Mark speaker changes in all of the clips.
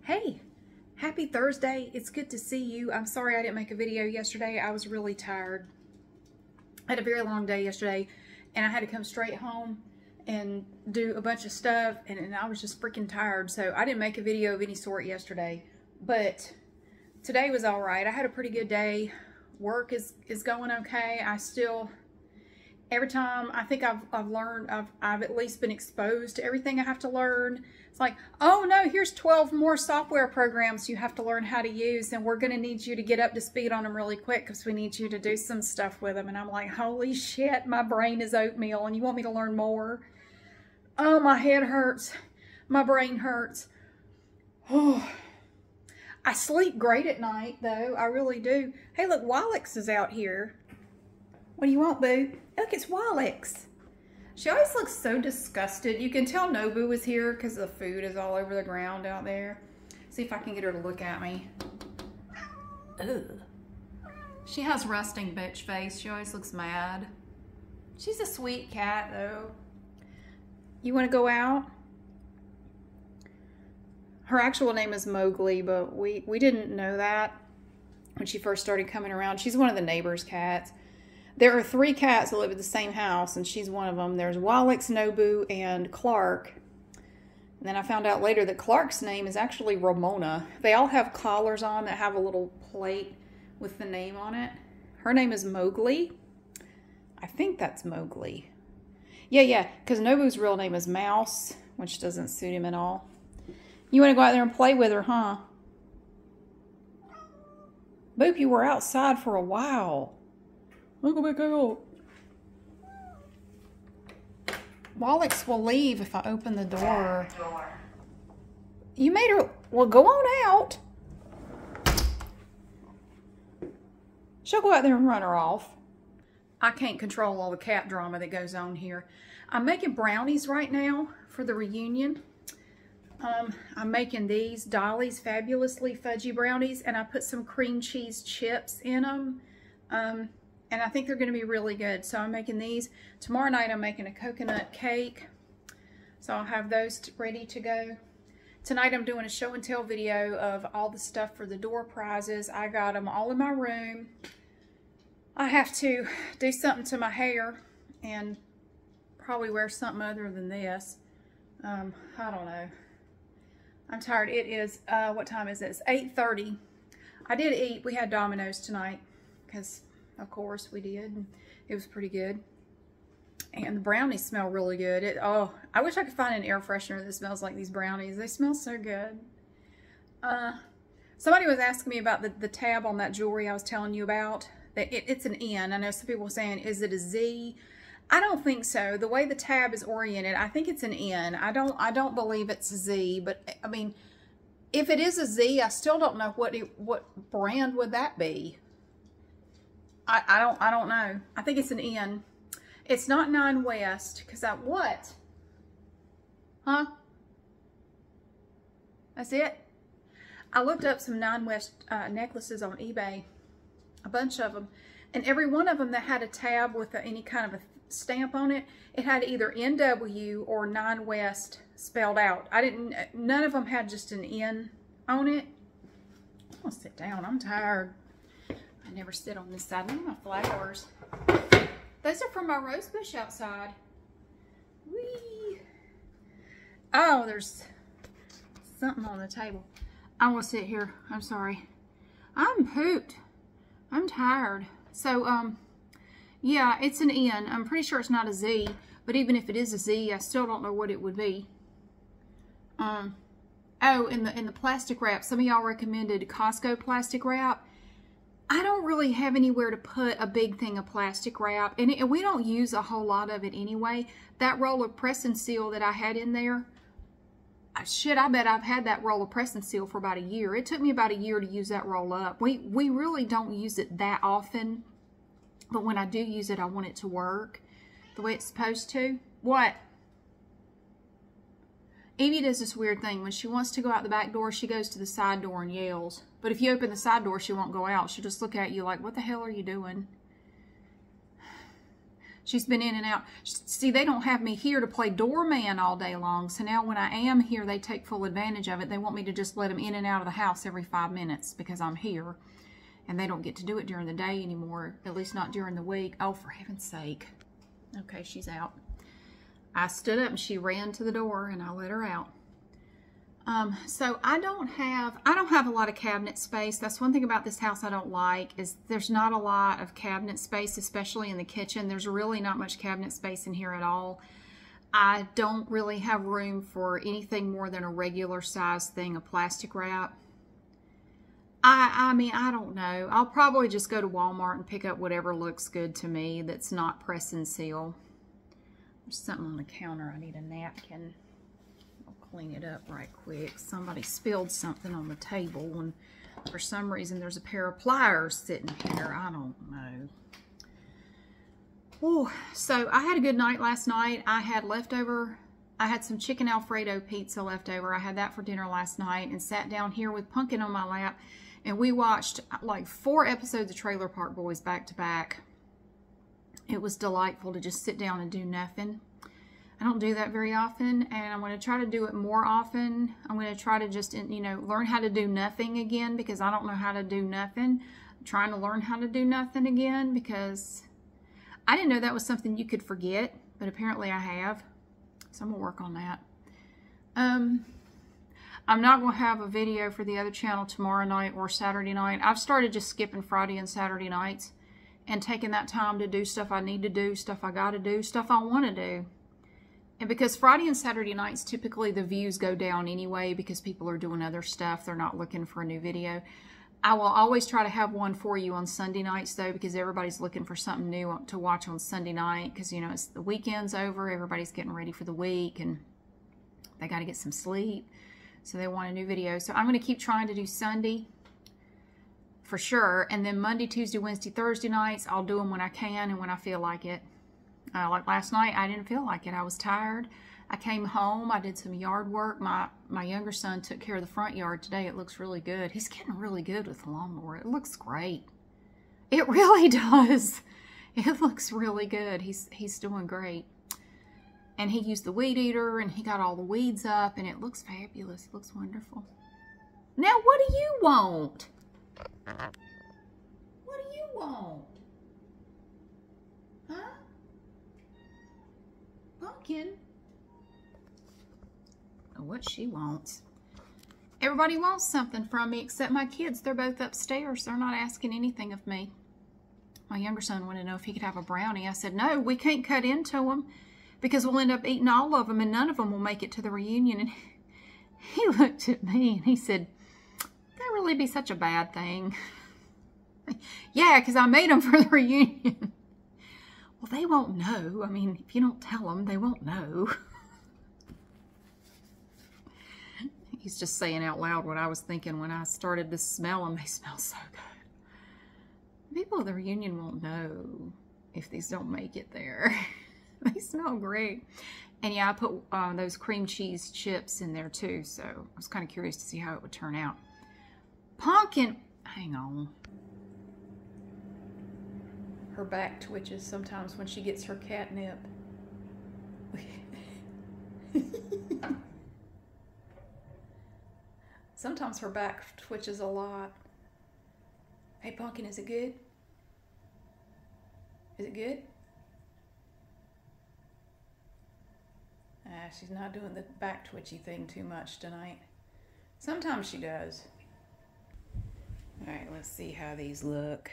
Speaker 1: Hey, happy Thursday. It's good to see you. I'm sorry I didn't make a video yesterday. I was really tired. I had a very long day yesterday and I had to come straight home and do a bunch of stuff and I was just freaking tired. So I didn't make a video of any sort yesterday, but today was all right. I had a pretty good day. Work is going okay. Every time I think I've learned, I've at least been exposed to everything I have to learn. It's like, oh no, here's 12 more software programs you have to learn how to use, and we're going to need you to get up to speed on them really quick because we need you to do some stuff with them. And I'm like, holy shit, my brain is oatmeal and you want me to learn more? Oh, my head hurts. My brain hurts. Oh, I sleep great at night though. I really do. Hey, look, Wallix is out here. What do you want, boo? Look, it's Wallix. She always looks so disgusted. You can tell Nobu is here because the food is all over the ground out there. See if I can get her to look at me. Ugh. She has resting bitch face. She always looks mad. She's a sweet cat, though. You want to go out? Her actual name is Mowgli, but we didn't know that when she first started coming around. She's one of the neighbor's cats. There are 3 cats that live at the same house, and she's one of them. There's Wallix, Nobu, and Clark. And then I found out later that Clark's name is actually Ramona. They all have collars on that have a little plate with the name on it. Her name is Mowgli. I think that's Mowgli. Yeah, because Nobu's real name is Mouse, which doesn't suit him at all. You want to go out there and play with her, huh? Boop, you were outside for a while. Look back out. Wallix will leave if I open the door. You made her. Well, go on out. She'll go out there and run her off. I can't control all the cat drama that goes on here. I'm making brownies right now for the reunion. I'm making these Dolly's Fabulously Fudgy Brownies, and I put some cream cheese chips in them. And I think they're going to be really good. So I'm making these. Tomorrow night I'm making a coconut cake. So I'll have those ready to go. Tonight I'm doing a show and tell video of all the stuff for the door prizes. I got them all in my room. I have to do something to my hair and probably wear something other than this. I don't know. I'm tired. It is, what time is it? It's 8:30. I did eat. We had Domino's tonight because... Of course we did. It was pretty good. And the brownies smell really good. Oh, I wish I could find an air freshener that smells like these brownies. They smell so good. Somebody was asking me about the tab on that jewelry I was telling you about. It's an N. I know some people were saying, is it a Z? I don't think so. The way the tab is oriented, I think it's an N. I don't believe it's a Z, but I mean, if it is a Z, I still don't know what brand would that be. I don't know. I think it's an N. It's not 9 West, because what? Huh? That's it? I looked up some 9 West necklaces on eBay, a bunch of them, and every one of them that had a tab with any kind of a stamp on it, it had either NW or 9 West spelled out. None of them had just an N on it. I'm gonna sit down. I'm tired. I never sit on this side. Look at my flowers. Those are from my rose bush outside. Whee! Oh, there's something on the table. I want to sit here. I'm sorry. I'm pooped. I'm tired. So, yeah, it's an N. I'm pretty sure it's not a Z, but even if it is a Z, I still don't know what it would be. Oh, in the plastic wrap, some of y'all recommended Costco plastic wrap. I don't really have anywhere to put a big thing of plastic wrap, and we don't use a whole lot of it anyway. That roll of press and seal that I had in there, shit, I bet I've had that roll of press and seal for about a year. It took me about a year to use that roll up. We really don't use it that often, but when I do use it, I want it to work the way it's supposed to. What? Evie does this weird thing. When she wants to go out the back door, she goes to the side door and yells. But if you open the side door, she won't go out. She'll just look at you like, what the hell are you doing? She's been in and out. See, they don't have me here to play doorman all day long. So now when I am here, they take full advantage of it. They want me to just let them in and out of the house every 5 minutes because I'm here. And they don't get to do it during the day anymore, at least not during the week. Oh, for heaven's sake. Okay, she's out. I stood up and she ran to the door and I let her out. So I don't have a lot of cabinet space. That's one thing about this house I don't like, is there's not a lot of cabinet space, especially in the kitchen. There's really not much cabinet space in here at all. I don't really have room for anything more than a regular size thing of plastic wrap. I mean, I don't know. I'll probably just go to Walmart and pick up whatever looks good to me that's not press and seal. There's something on the counter. I need a napkin. I'll clean it up right quick. Somebody spilled something on the table, and for some reason there's a pair of pliers sitting here. I don't know. Oh, so I had a good night last night. I had leftover. I had some chicken Alfredo pizza left over. I had that for dinner last night and sat down here with Pumpkin on my lap. And we watched like 4 episodes of Trailer Park Boys back to back. It was delightful to just sit down and do nothing. I don't do that very often, and I'm going to try to do it more often. I'm going to try to just, you know, learn how to do nothing again, because I don't know how to do nothing. I'm trying to learn how to do nothing again because I didn't know that was something you could forget, but apparently I have. So I'm going to work on that. I'm not going to have a video for the other channel tomorrow night or Saturday night. I've started just skipping Friday and Saturday nights and taking that time to do stuff I need to do, stuff I got to do, stuff I want to do. And because Friday and Saturday nights, typically the views go down anyway because people are doing other stuff. They're not looking for a new video. I will always try to have one for you on Sunday nights, though, because everybody's looking for something new to watch on Sunday night because, you know, it's the weekend's over. Everybody's getting ready for the week and they got to get some sleep. So they want a new video. So I'm going to keep trying to do Sunday for sure. And then Monday, Tuesday, Wednesday, Thursday nights, I'll do them when I can and when I feel like it. Like last night, I didn't feel like it. I was tired. I came home. I did some yard work. My younger son took care of the front yard today. It looks really good. He's getting really good with the lawnmower. It looks great. It really does. It looks really good. He's doing great. And he used the weed eater, and he got all the weeds up, and it looks fabulous. It looks wonderful. Now, what do you want? What do you want? Huh? Pumpkin? Oh, what she wants. Everybody wants something from me except my kids. They're both upstairs. They're not asking anything of me. My younger son wanted to know if he could have a brownie. I said, no, we can't cut into them, because we'll end up eating all of them and none of them will make it to the reunion. And he looked at me and he said, that really be such a bad thing? Yeah, because I made them for the reunion. Well, they won't know. I mean, if you don't tell them, they won't know. He's just saying out loud what I was thinking when I started to smell them. They smell so good. People at the reunion won't know if these don't make it there. They smell great. And yeah, I put those cream cheese chips in there too, so I was kind of curious to see how it would turn out. Pumpkin, hang on. Her back twitches sometimes when she gets her catnip. Sometimes her back twitches a lot. Hey, Pumpkin, is it good? Is it good? She's not doing the back twitchy thing too much tonight. Sometimes she does. All right, let's see how these look.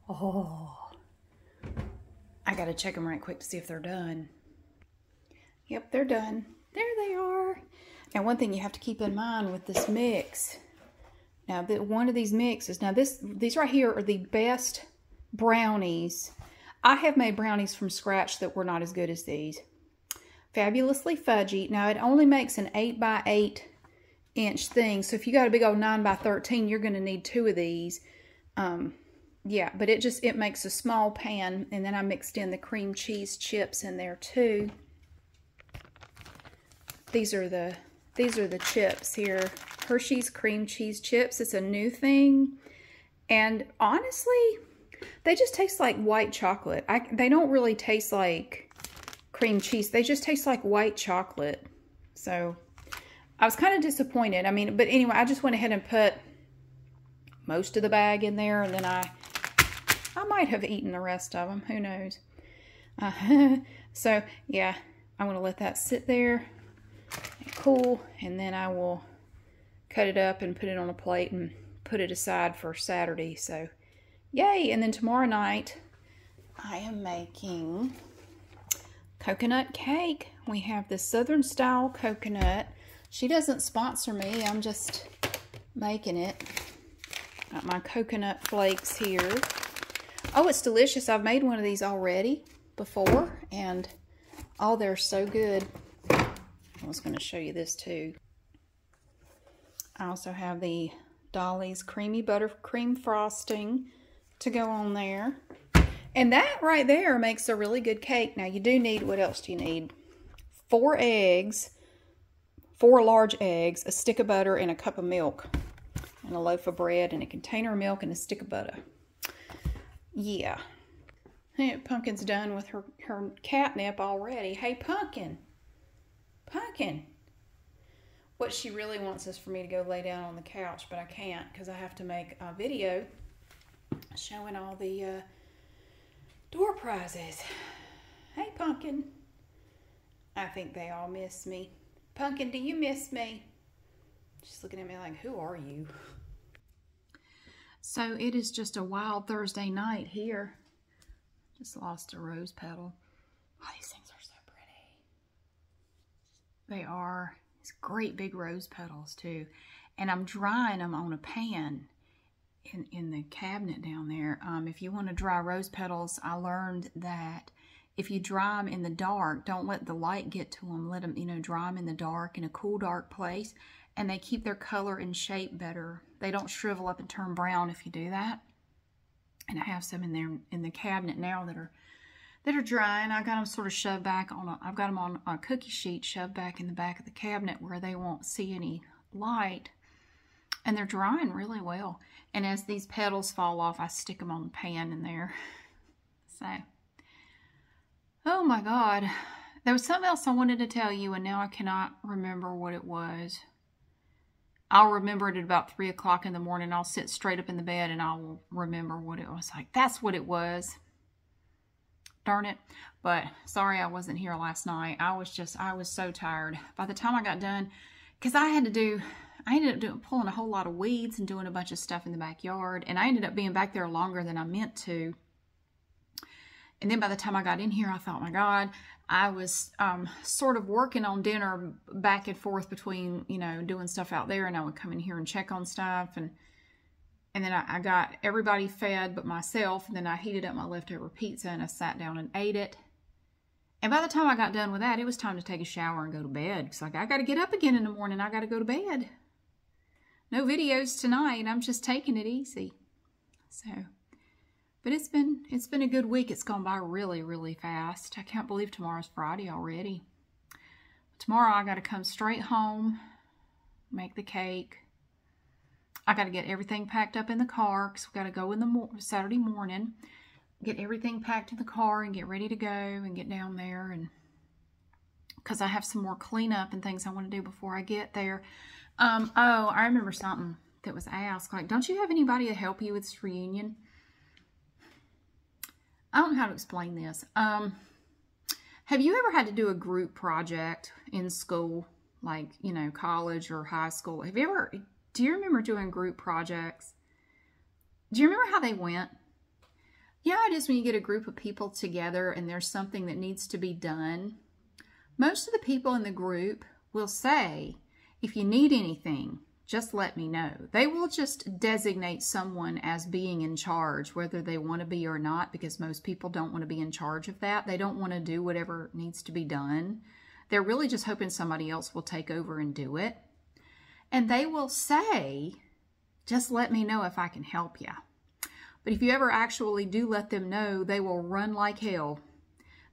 Speaker 1: Oh, I gotta check them right quick to see if they're done. Yep, they're done. There they are. Now, one thing you have to keep in mind with this mix. Now, one of these mixes. Now, these right here are the best brownies. I have made brownies from scratch that were not as good as these. Fabulously Fudgy. Now, it only makes an 8x8 inch thing. So, if you got a big old 9x13, you're going to need 2 of these. Yeah, but it makes a small pan. And then I mixed in the cream cheese chips in there too. These are the chips here. Hershey's cream cheese chips. It's a new thing. And honestly, They just taste like white chocolate. They don't really taste like cream cheese. They just taste like white chocolate. So I was kind of disappointed. I mean, but anyway, I just went ahead and put most of the bag in there, and then I might have eaten the rest of them. Who knows? So yeah, I'm going to let that sit there and cool, and then I will cut it up and put it on a plate and put it aside for Saturday. So yay. And then tomorrow night I am making coconut cake. We have the Southern style coconut. She doesn't sponsor me. I'm just making it. Got my coconut flakes here. Oh, it's delicious. I've made one of these already before, and oh, they're so good. I was going to show you this too. I also have the Dolly's creamy buttercream frosting to go on there. And that right there makes a really good cake. Now you do need, what else do you need? 4 eggs, 4 large eggs, a stick of butter, and a cup of milk, and a loaf of bread, and a container of milk, and a stick of butter. Yeah. Pumpkin's done with her catnip already. Hey, Pumpkin. Pumpkin. What she really wants is for me to go lay down on the couch, but I can't because I have to make a video showing all the door prizes. Hey, Pumpkin. I think they all miss me. Pumpkin, do you miss me? She's looking at me like, who are you? So it is just a wild Thursday night here. Just lost a rose petal. Oh, these things are so pretty. They are. These great big rose petals too. And I'm drying them on a pan in the cabinet down there. If you want to dry rose petals, I learned that if you dry them in the dark, don't let the light get to them. Let them, dry them in the dark, in a cool, dark place. And they keep their color and shape better. They don't shrivel up and turn brown if you do that. And I have some in there in the cabinet now that are drying. I got them sort of shoved back on I've got them on a cookie sheet shoved back in the back of the cabinet where they won't see any light. And they're drying really well. And as these petals fall off, I stick them on the pan in there. So, oh my God. There was something else I wanted to tell you, and now I cannot remember what it was. I'll remember it at about 3 o'clock in the morning. I'll sit straight up in the bed and I'll remember what it was like. That's what it was. Darn it. But sorry I wasn't here last night. I was so tired. By the time I got done, because I ended up pulling a whole lot of weeds and doing a bunch of stuff in the backyard. And I ended up being back there longer than I meant to. And then by the time I got in here, I thought, my God, I was sort of working on dinner back and forth between, doing stuff out there, and I would come in here and check on stuff. And then I got everybody fed but myself, and then I heated up my leftover pizza, and I sat down and ate it. And by the time I got done with that, it was time to take a shower and go to bed. It's like, I got to get up again in the morning. I got to go to bed. No videos tonight. I'm just taking it easy. So... but it's been a good week. It's gone by really, really fast. I can't believe tomorrow's Friday already. Tomorrow I got to come straight home, make the cake. I got to get everything packed up in the car because we got to go in the Saturday morning. Get everything packed in the car and get ready to go and get down there, and because I have some more cleanup and things I want to do before I get there. Oh, I remember something that was asked. Like, don't you have anybody to help you with this reunion? I don't know how to explain this. Have you ever had to do a group project in school, like, college or high school? Do you remember doing group projects? Do you remember how they went? Yeah, it is when you get a group of people together and there's something that needs to be done. Most of the people in the group will say, if you need anything, just let me know. They will just designate someone as being in charge, whether they want to be or not, because most people don't want to be in charge of that. They don't want to do whatever needs to be done. They're really just hoping somebody else will take over and do it. And they will say, just let me know if I can help you. But if you ever actually do let them know, they will run like hell.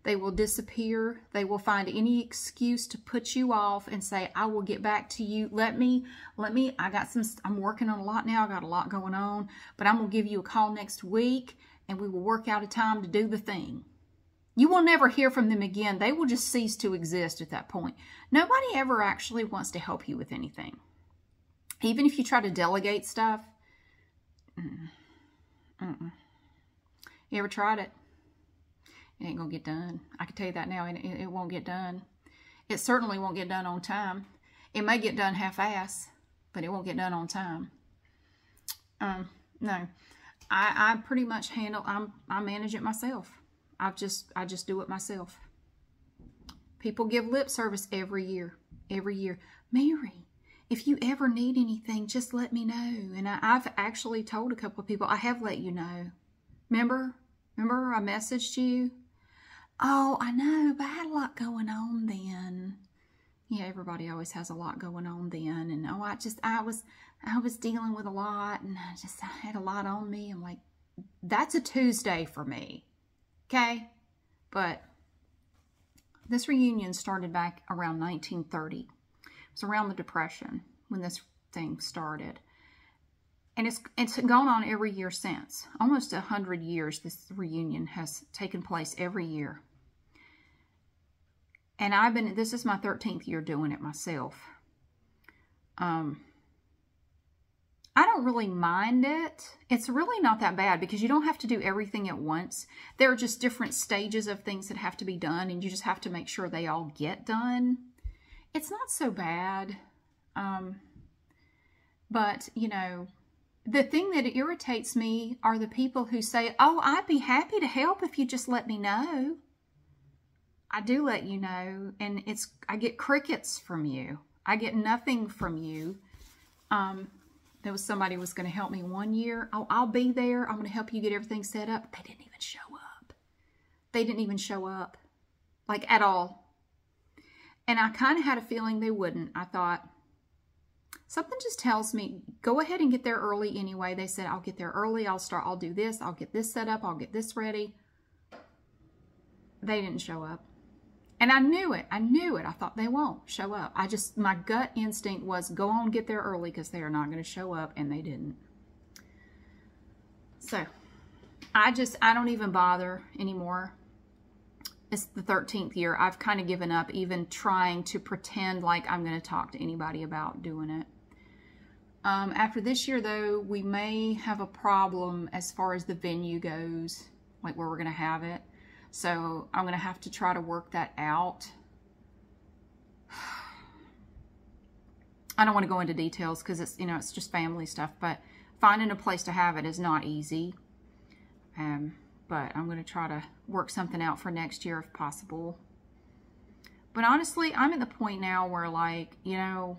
Speaker 1: They will disappear. They will find any excuse to put you off and say, I will get back to you. I'm working on a lot now. I got a lot going on, but I'm going to give you a call next week and we will work out a time to do the thing. You will never hear from them again. They will just cease to exist at that point. Nobody ever actually wants to help you with anything. Even if you try to delegate stuff. You ever tried it? It ain't going to get done. I can tell you that now. It won't get done. It certainly won't get done on time. It may get done half-ass, but it won't get done on time. No. I pretty much I manage it myself. I just do it myself. People give lip service every year. Every year. Mary, if you ever need anything, just let me know. And I've actually told a couple of people, I have let you know. Remember I messaged you? Oh, I know, but I had a lot going on then. Yeah, everybody always has a lot going on then. And oh, I was dealing with a lot, and I had a lot on me. I'm like, that's a Tuesday for me. Okay? But this reunion started back around 1930. It was around the Depression when this thing started. And it's gone on every year since. Almost 100 years this reunion has taken place every year. And this is my 13th year doing it myself. I don't really mind it. It's really not that bad because you don't have to do everything at once. There are just different stages of things that have to be done, and you just have to make sure they all get done. It's not so bad. But, you know, the thing that irritates me are the people who say, oh, I'd be happy to help if you just let me know. I do let you know, and I get crickets from you. I get nothing from you. There was somebody who was going to help me one year. Oh, I'll be there. I'm going to help you get everything set up. They didn't even show up. They didn't even show up. Like, at all. And I kind of had a feeling they wouldn't. I thought, something just tells me, go ahead and get there early anyway. They said, I'll get there early. I'll do this. I'll get this set up. I'll get this ready. They didn't show up. And I knew it. I knew it. I thought they won't show up. My gut instinct was go on, get there early because they are not going to show up, and they didn't. So, I don't even bother anymore. It's the 13th year. I've kind of given up even trying to pretend like I'm going to talk to anybody about doing it. After this year, though, we may have a problem as far as the venue goes, like where we're going to have it. So I'm going to have to try to work that out. I don't want to go into details because it's, you know, it's just family stuff, but finding a place to have it is not easy. But I'm going to try to work something out for next year if possible. But honestly, I'm at the point now where, like, you know,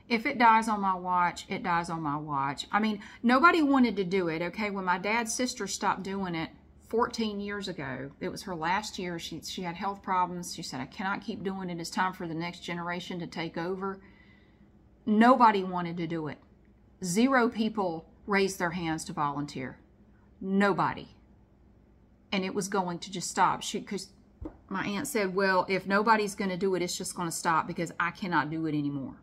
Speaker 1: if it dies on my watch, it dies on my watch. I mean, nobody wanted to do it, okay? When my dad's sister stopped doing it 14 years ago, it was her last year. She had health problems. She said, I cannot keep doing it. It's time for the next generation to take over. Nobody wanted to do it. 0 people raised their hands to volunteer. Nobody. And it was going to just stop. Because my aunt said, well, if nobody's going to do it, it's just going to stop because I cannot do it anymore.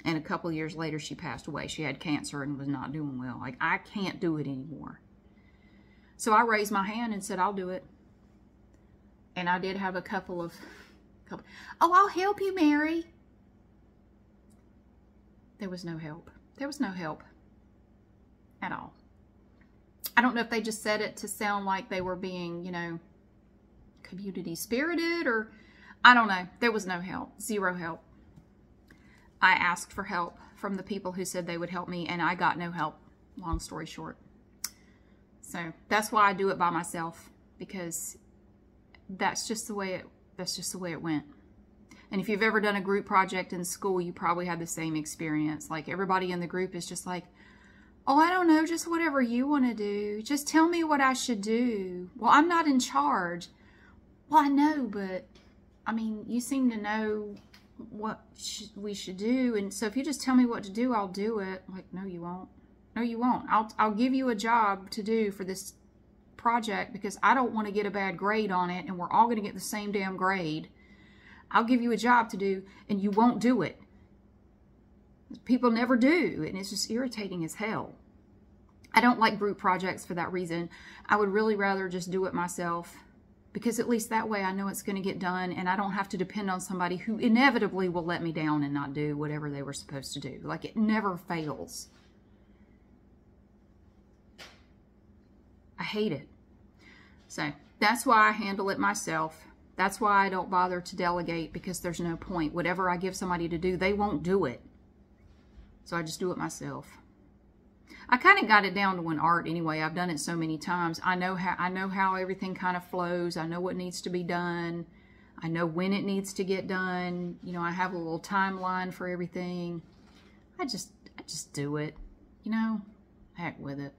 Speaker 1: And a couple of years later, she passed away. She had cancer and was not doing well. Like, I can't do it anymore. So I raised my hand and said, I'll do it. And I did have a couple of, oh, I'll help you, Mary. There was no help. There was no help at all. I don't know if they just said it to sound like they were being, you know, community spirited, or I don't know. There was no help. 0 help. I asked for help from the people who said they would help me, and I got no help, long story short. So that's why I do it by myself, because that's just the way it went. And if you've ever done a group project in school, you probably had the same experience. Like, everybody in the group is just like, oh, I don't know, just whatever you want to do. Just tell me what I should do. Well, I'm not in charge. Well, I know, but I mean, you seem to know what we should do. And so if you just tell me what to do, I'll do it. I'm like, no, you won't. No, you won't. I'll give you a job to do for this project because I don't want to get a bad grade on it and we're all going to get the same damn grade. I'll give you a job to do and you won't do it. People never do, and it's just irritating as hell. I don't like group projects for that reason. I would really rather just do it myself, because at least that way I know it's going to get done and I don't have to depend on somebody who inevitably will let me down and not do whatever they were supposed to do. Like, it never fails. I hate it. So that's why I handle it myself. That's why I don't bother to delegate, because there's no point. Whatever I give somebody to do, they won't do it. So I just do it myself. I kind of got it down to an art anyway. I've done it so many times. I know how everything kind of flows. I know what needs to be done. I know when it needs to get done. You know, I have a little timeline for everything. I just do it. You know, heck with it.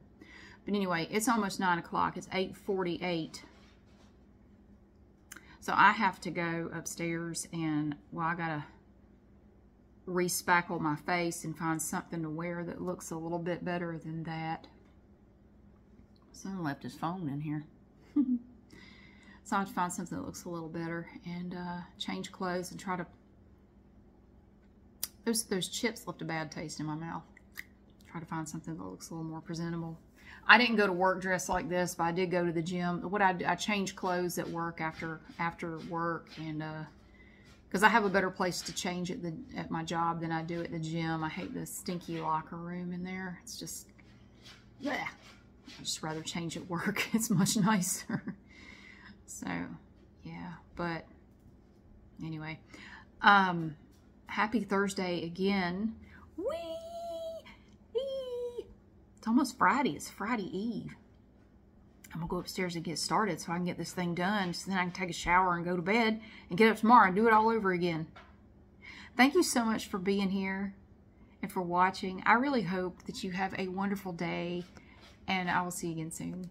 Speaker 1: But anyway, it's almost 9 o'clock. It's 8:48. So I have to go upstairs and, well, I gotta respackle my face and find something to wear that looks a little bit better than that. Someone left his phone in here. So I have to find something that looks a little better and change clothes and try to... Those chips left a bad taste in my mouth. Try to find something that looks a little more presentable. I didn't go to work dressed like this, but I did go to the gym. What I changed clothes at work after work, and because I have a better place to change at my job than I do at the gym. I hate the stinky locker room in there. It's just, yeah. I'd just rather change at work. It's much nicer. So, yeah. But anyway, happy Thursday again. Whee! It's almost Friday. It's Friday Eve. I'm going to go upstairs and get started so I can get this thing done. So then I can take a shower and go to bed and get up tomorrow and do it all over again. Thank you so much for being here and for watching. I really hope that you have a wonderful day, and I will see you again soon.